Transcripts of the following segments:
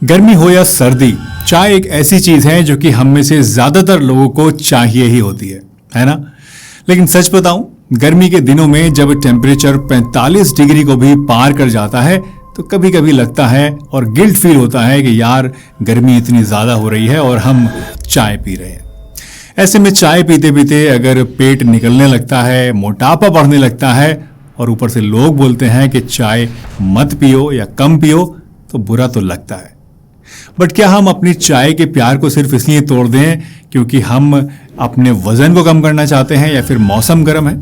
गर्मी हो या सर्दी, चाय एक ऐसी चीज है जो कि हम में से ज्यादातर लोगों को चाहिए ही होती है ना। लेकिन सच बताऊं, गर्मी के दिनों में जब टेम्परेचर 45 डिग्री को भी पार कर जाता है तो कभी कभी लगता है और गिल्ट फील होता है कि यार गर्मी इतनी ज्यादा हो रही है और हम चाय पी रहे हैं। ऐसे में चाय पीते पीते अगर पेट निकलने लगता है, मोटापा बढ़ने लगता है और ऊपर से लोग बोलते हैं कि चाय मत पियो या कम पियो, तो बुरा तो लगता है। बट क्या हम अपनी चाय के प्यार को सिर्फ इसलिए तोड़ दें क्योंकि हम अपने वजन को कम करना चाहते हैं या फिर मौसम गर्म है?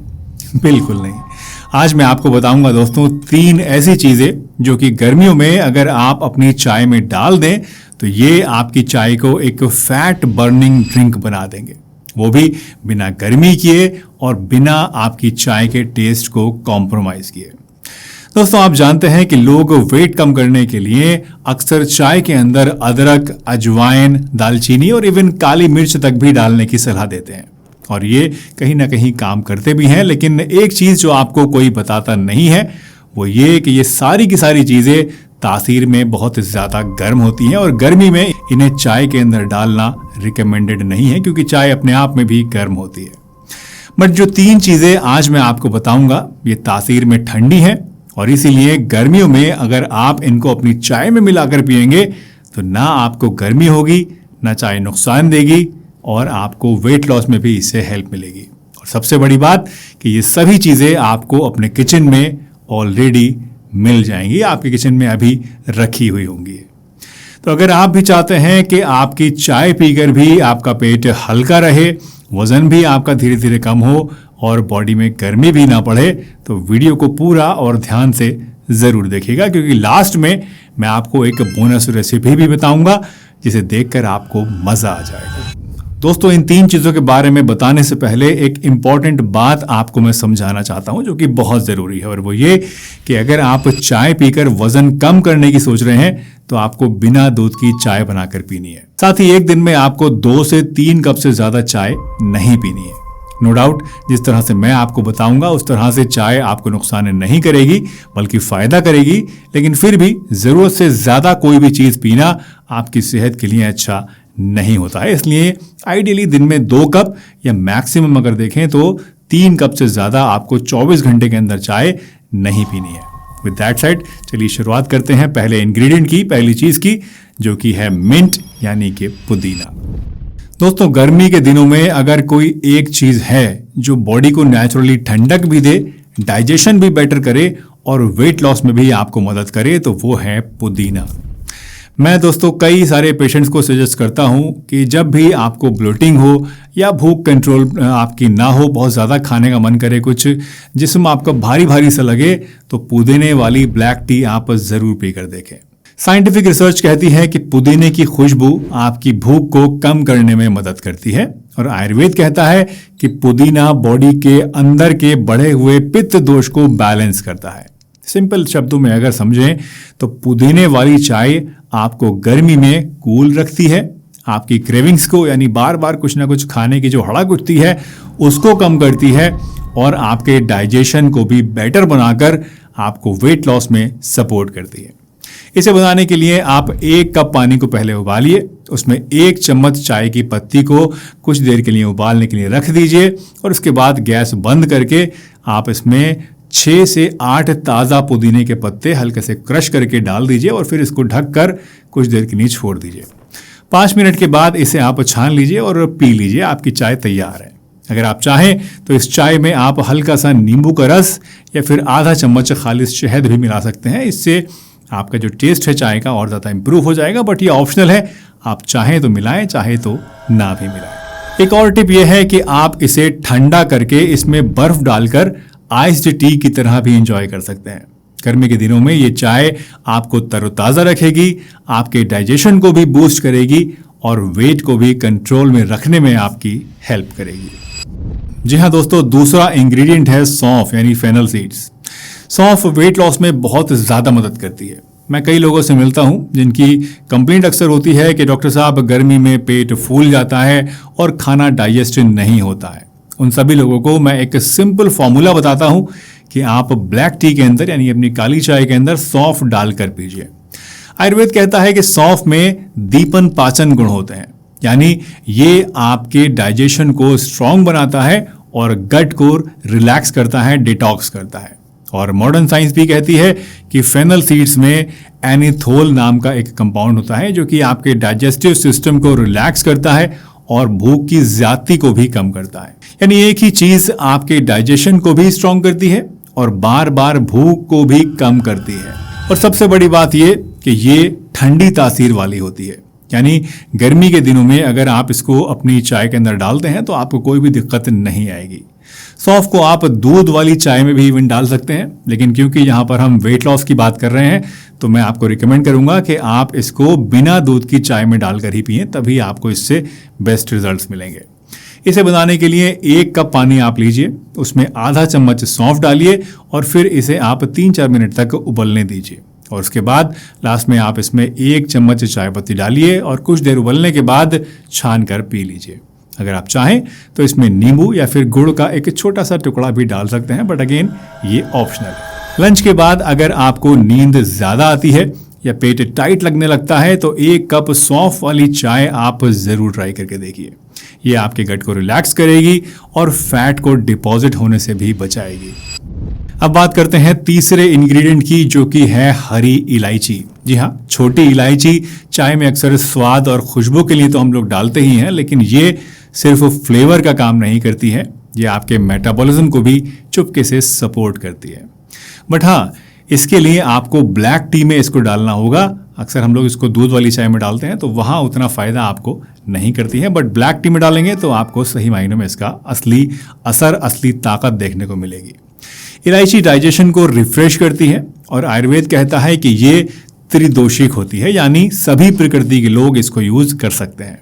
बिल्कुल नहीं। आज मैं आपको बताऊंगा दोस्तों 3 ऐसी चीजें जो कि गर्मियों में अगर आप अपनी चाय में डाल दें तो ये आपकी चाय को एक फैट बर्निंग ड्रिंक बना देंगे, वो भी बिना गर्मी किए और बिना आपकी चाय के टेस्ट को कॉम्प्रोमाइज किए। दोस्तों, आप जानते हैं कि लोग वेट कम करने के लिए अक्सर चाय के अंदर अदरक, अजवाइन, दालचीनी और इवन काली मिर्च तक भी डालने की सलाह देते हैं और ये कहीं ना कहीं काम करते भी हैं। लेकिन एक चीज जो आपको कोई बताता नहीं है वो ये कि ये सारी की सारी चीजें तासीर में बहुत ज्यादा गर्म होती हैं और गर्मी में इन्हें चाय के अंदर डालना रिकमेंडेड नहीं है क्योंकि चाय अपने आप में भी गर्म होती है। बट जो 3 चीजें आज मैं आपको बताऊंगा ये तासीर में ठंडी हैं और इसीलिए गर्मियों में अगर आप इनको अपनी चाय में मिलाकर पिएंगे तो ना आपको गर्मी होगी, ना चाय नुकसान देगी और आपको वेट लॉस में भी इससे हेल्प मिलेगी। और सबसे बड़ी बात कि ये सभी चीज़ें आपको अपने किचन में ऑलरेडी मिल जाएंगी, आपके किचन में अभी रखी हुई होंगी। तो अगर आप भी चाहते हैं कि आपकी चाय पीकर भी आपका पेट हल्का रहे, वजन भी आपका धीरे धीरे कम हो और बॉडी में गर्मी भी ना पड़े, तो वीडियो को पूरा और ध्यान से ज़रूर देखिएगा क्योंकि लास्ट में मैं आपको एक बोनस रेसिपी भी बताऊंगा जिसे देखकर आपको मज़ा आ जाएगा। दोस्तों, इन 3 चीज़ों के बारे में बताने से पहले एक इम्पॉर्टेंट बात आपको मैं समझाना चाहता हूं जो कि बहुत ज़रूरी है और वो ये कि अगर आप चाय पीकर वजन कम करने की सोच रहे हैं तो आपको बिना दूध की चाय बनाकर पीनी है। साथ ही एक दिन में आपको 2 से 3 कप से ज़्यादा चाय नहीं पीनी है। नो डाउट जिस तरह से मैं आपको बताऊंगा उस तरह से चाय आपको नुकसान नहीं करेगी बल्कि फ़ायदा करेगी, लेकिन फिर भी ज़रूरत से ज़्यादा कोई भी चीज़ पीना आपकी सेहत के लिए अच्छा नहीं होता है। इसलिए आइडियली दिन में 2 कप या मैक्सिमम अगर देखें तो 3 कप से ज़्यादा आपको 24 घंटे के अंदर चाय नहीं पीनी है। विद दैट साइड चलिए शुरुआत करते हैं पहले इंग्रेडिएंट की, पहली चीज़ की, जो कि है मिंट यानी कि पुदीना। दोस्तों, गर्मी के दिनों में अगर कोई एक चीज़ है जो बॉडी को नेचुरली ठंडक भी दे, डाइजेशन भी बेटर करे और वेट लॉस में भी आपको मदद करे तो वो है पुदीना। मैं दोस्तों कई सारे पेशेंट्स को सजेस्ट करता हूं कि जब भी आपको ब्लोटिंग हो या भूख कंट्रोल आपकी ना हो, बहुत ज़्यादा खाने का मन करे, कुछ जिस्म आपका भारी भारी सा लगे, तो पुदीने वाली ब्लैक टी आप ज़रूर पी कर देखें। साइंटिफिक रिसर्च कहती है कि पुदीने की खुशबू आपकी भूख को कम करने में मदद करती है और आयुर्वेद कहता है कि पुदीना बॉडी के अंदर के बढ़े हुए पित्त दोष को बैलेंस करता है। सिंपल शब्दों में अगर समझें तो पुदीने वाली चाय आपको गर्मी में कूल रखती है, आपकी क्रेविंग्स को यानी बार बार कुछ ना कुछ खाने की जो हड़क उठती है उसको कम करती है और आपके डाइजेशन को भी बेटर बनाकर आपको वेट लॉस में सपोर्ट करती है। इसे बनाने के लिए आप 1 कप पानी को पहले उबालिए, उसमें 1 चम्मच चाय की पत्ती को कुछ देर के लिए उबालने के लिए रख दीजिए और उसके बाद गैस बंद करके आप इसमें 6 से 8 ताज़ा पुदीने के पत्ते हल्के से क्रश करके डाल दीजिए और फिर इसको ढककर कुछ देर के लिए छोड़ दीजिए। 5 मिनट के बाद इसे आप छान लीजिए और पी लीजिए, आपकी चाय तैयार है। अगर आप चाहें तो इस चाय में आप हल्का सा नींबू का रस या फिर आधा चम्मच खालिश शहद भी मिला सकते हैं। इससे आपका जो टेस्ट है चाय का और ज़्यादा इंप्रूव हो जाएगा, बट ये ऑप्शनल है, आप चाहें तो मिलाएं, चाहे तो ना भी मिलाएं। एक और टिप ये है कि आप इसे ठंडा करके इसमें बर्फ डालकर आइस्ड टी की तरह भी एंजॉय कर सकते हैं। गर्मी के दिनों में ये चाय आपको तरोताज़ा रखेगी, आपके डाइजेशन को भी बूस्ट करेगी और वेट को भी कंट्रोल में रखने में आपकी हेल्प करेगी। जी हाँ दोस्तों, दूसरा इंग्रेडिएंट है सौंफ यानी फेनल सीड्स। सौंफ वेट लॉस में बहुत ज़्यादा मदद करती है। मैं कई लोगों से मिलता हूँ जिनकी कंप्लेंट अक्सर होती है कि डॉक्टर साहब गर्मी में पेट फूल जाता है और खाना डाइजेस्ट नहीं होता है। उन सभी लोगों को मैं एक सिंपल फॉर्मूला बताता हूँ कि आप ब्लैक टी के अंदर यानी अपनी काली चाय के अंदर सौंफ डालकर पीजिए। आयुर्वेद कहता है कि सौंफ में दीपन पाचन गुण होते हैं, यानी ये आपके डाइजेशन को स्ट्रांग बनाता है और गट को रिलैक्स करता है, डिटॉक्स करता है। और मॉडर्न साइंस भी कहती है कि फेनल सीड्स में एनिथोल नाम का एक कंपाउंड होता है जो कि आपके डाइजेस्टिव सिस्टम को रिलैक्स करता है और भूख की ज्यादती को भी कम करता है। यानी एक ही चीज आपके डाइजेशन को भी स्ट्रांग करती है और बार बार भूख को भी कम करती है। और सबसे बड़ी बात ये कि ये ठंडी तासीर वाली होती है, यानी गर्मी के दिनों में अगर आप इसको अपनी चाय के अंदर डालते हैं तो आपको कोई भी दिक्कत नहीं आएगी। सौंफ को आप दूध वाली चाय में भी इवन डाल सकते हैं, लेकिन क्योंकि यहाँ पर हम वेट लॉस की बात कर रहे हैं तो मैं आपको रिकमेंड करूंगा कि आप इसको बिना दूध की चाय में डालकर ही पिएं, तभी आपको इससे बेस्ट रिजल्ट्स मिलेंगे। इसे बनाने के लिए 1 कप पानी आप लीजिए, उसमें आधा चम्मच सौंफ डालिए और फिर इसे आप 3-4 मिनट तक उबलने दीजिए। और उसके बाद लास्ट में आप इसमें 1 चम्मच चाय पत्ती डालिए और कुछ देर उबलने के बाद छान कर पी लीजिए। अगर आप चाहें तो इसमें नींबू या फिर गुड़ का एक छोटा सा टुकड़ा भी डाल सकते हैं, बट अगेन ये ऑप्शनल है। लंच के बाद अगर आपको नींद ज़्यादा आती है या पेट टाइट लगने लगता है तो 1 कप सौंफ वाली चाय आप ज़रूर ट्राई करके देखिए। ये आपके गट को रिलैक्स करेगी और फैट को डिपॉजिट होने से भी बचाएगी। अब बात करते हैं तीसरे इंग्रेडिएंट की, जो कि है हरी इलायची। जी हाँ, छोटी इलायची चाय में अक्सर स्वाद और खुशबू के लिए तो हम लोग डालते ही हैं, लेकिन ये सिर्फ फ्लेवर का काम नहीं करती है, ये आपके मेटाबॉलिज्म को भी चुपके से सपोर्ट करती है। बट हाँ, इसके लिए आपको ब्लैक टी में इसको डालना होगा। अक्सर हम लोग इसको दूध वाली चाय में डालते हैं तो वहाँ उतना फ़ायदा आपको नहीं करती है, बट ब्लैक टी में डालेंगे तो आपको सही मायनों में इसका असली असर, असली ताकत देखने को मिलेगी। इलायची डाइजेशन को रिफ्रेश करती है और आयुर्वेद कहता है कि ये त्रिदोषिक होती है, यानी सभी प्रकृति के लोग इसको यूज कर सकते हैं।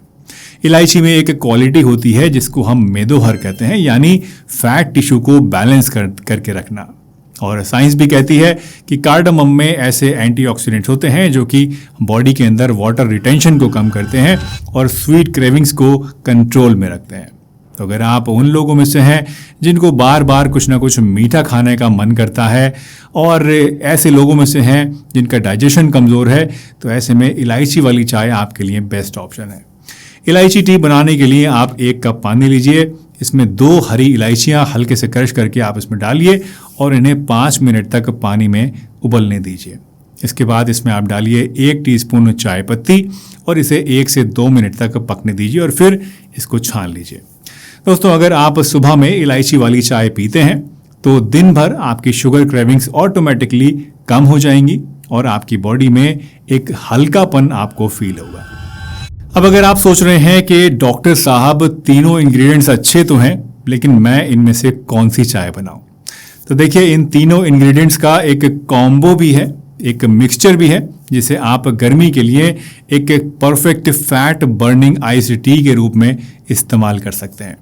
इलायची में एक क्वालिटी होती है जिसको हम मेदोहर कहते हैं, यानी फैट टिश्यू को बैलेंस करके रखना। और साइंस भी कहती है कि कार्डामम में ऐसे एंटीऑक्सीडेंट्स होते हैं जो कि बॉडी के अंदर वाटर रिटेंशन को कम करते हैं और स्वीट क्रेविंग्स को कंट्रोल में रखते हैं। तो अगर आप उन लोगों में से हैं जिनको बार बार कुछ ना कुछ मीठा खाने का मन करता है और ऐसे लोगों में से हैं जिनका डाइजेशन कमज़ोर है, तो ऐसे में इलायची वाली चाय आपके लिए बेस्ट ऑप्शन है। इलायची टी बनाने के लिए आप 1 कप पानी लीजिए, इसमें 2 हरी इलायचियाँ हल्के से क्रश करके आप इसमें डालिए और इन्हें 5 मिनट तक पानी में उबलने दीजिए। इसके बाद इसमें आप डालिए 1 टीस्पून चाय पत्ती और इसे 1 से 2 मिनट तक पकने दीजिए और फिर इसको छान लीजिए। दोस्तों, अगर आप सुबह में इलायची वाली चाय पीते हैं तो दिन भर आपकी शुगर क्रेविंग्स ऑटोमेटिकली कम हो जाएंगी और आपकी बॉडी में एक हल्कापन आपको फील होगा। अब अगर आप सोच रहे हैं कि डॉक्टर साहब तीनों इंग्रेडिएंट्स अच्छे तो हैं, लेकिन मैं इनमें से कौन सी चाय बनाऊं, तो देखिए इन तीनों इंग्रेडिएंट्स का एक कॉम्बो भी है, एक मिक्सचर भी है, जिसे आप गर्मी के लिए एक perfect fat burning ice tea के रूप में इस्तेमाल कर सकते हैं।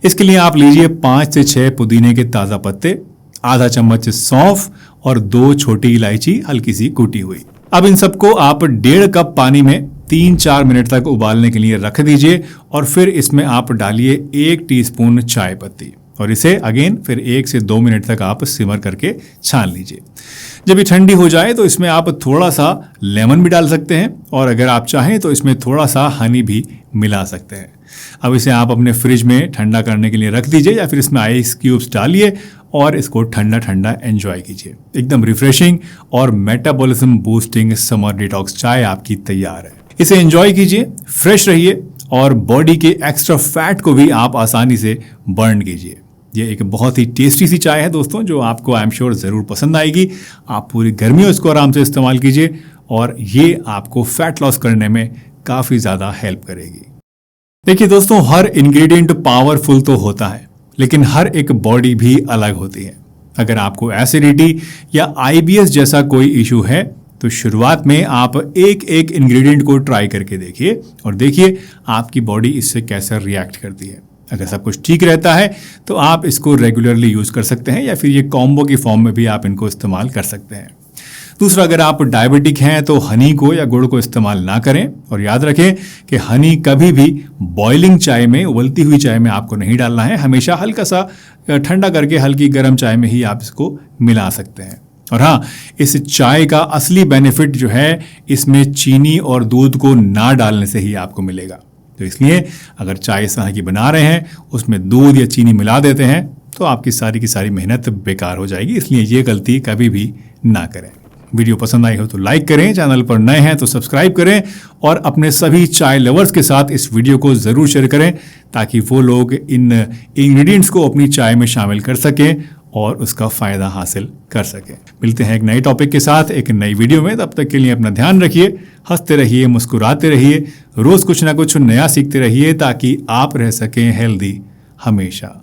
इसके लिए आप लीजिए 5 से 6 पुदीने के ताज़ा पत्ते, आधा चम्मच सौंफ और 2 छोटी इलायची हल्की सी कूटी हुई। अब इन सबको आप 1.5 कप पानी में 3-4 मिनट तक उबालने के लिए रख दीजिए और फिर इसमें आप डालिए 1 टीस्पून चाय पत्ती और इसे अगेन फिर 1 से 2 मिनट तक आप सिमर करके छान लीजिए। जब ये ठंडी हो जाए तो इसमें आप थोड़ा सा लेमन भी डाल सकते हैं और अगर आप चाहें तो इसमें थोड़ा सा हनी भी मिला सकते हैं। अब इसे आप अपने फ्रिज में ठंडा करने के लिए रख दीजिए या फिर इसमें आइस क्यूब्स डालिए और इसको ठंडा ठंडा एंजॉय कीजिए। एकदम रिफ्रेशिंग और मेटाबॉलिज्म बूस्टिंग समर डिटॉक्स चाय आपकी तैयार है। इसे एंजॉय कीजिए, फ्रेश रहिए और बॉडी के एक्स्ट्रा फैट को भी आप आसानी से बर्न कीजिए। ये एक बहुत ही टेस्टी सी चाय है दोस्तों, जो आपको आई एम श्योर ज़रूर पसंद आएगी। आप पूरी गर्मी में इसको आराम से इस्तेमाल कीजिए और ये आपको फैट लॉस करने में काफ़ी ज़्यादा हेल्प करेगी। देखिए दोस्तों, हर इंग्रेडिएंट पावरफुल तो होता है, लेकिन हर एक बॉडी भी अलग होती है। अगर आपको एसिडिटी या IBS जैसा कोई इशू है तो शुरुआत में आप एक एक इंग्रेडिएंट को ट्राई करके देखिए और देखिए आपकी बॉडी इससे कैसे रिएक्ट करती है। अगर सब कुछ ठीक रहता है तो आप इसको रेगुलरली यूज़ कर सकते हैं या फिर ये कॉम्बो की फॉर्म में भी आप इनको इस्तेमाल कर सकते हैं। दूसरा, अगर आप डायबिटिक हैं तो हनी को या गुड़ को इस्तेमाल ना करें और याद रखें कि हनी कभी भी बॉइलिंग चाय में, उबलती हुई चाय में आपको नहीं डालना है। हमेशा हल्का सा ठंडा करके हल्की गर्म चाय में ही आप इसको मिला सकते हैं। और हाँ, इस चाय का असली बेनिफिट जो है इसमें चीनी और दूध को ना डालने से ही आपको मिलेगा। तो इसलिए अगर चाय इस तरह की बना रहे हैं, उसमें दूध या चीनी मिला देते हैं, तो आपकी सारी की सारी मेहनत बेकार हो जाएगी। इसलिए ये गलती कभी भी ना करें। वीडियो पसंद आई हो तो लाइक करें, चैनल पर नए हैं तो सब्सक्राइब करें और अपने सभी चाय लवर्स के साथ इस वीडियो को ज़रूर शेयर करें ताकि वो लोग इन इंग्रेडिएंट्स को अपनी चाय में शामिल कर सकें और उसका फ़ायदा हासिल कर सकें। मिलते हैं एक नए टॉपिक के साथ एक नई वीडियो में। तब तक के लिए अपना ध्यान रखिए, हंसते रहिए, मुस्कुराते रहिए, रोज़ कुछ ना कुछ नया सीखते रहिए ताकि आप रह सकें हेल्दी हमेशा।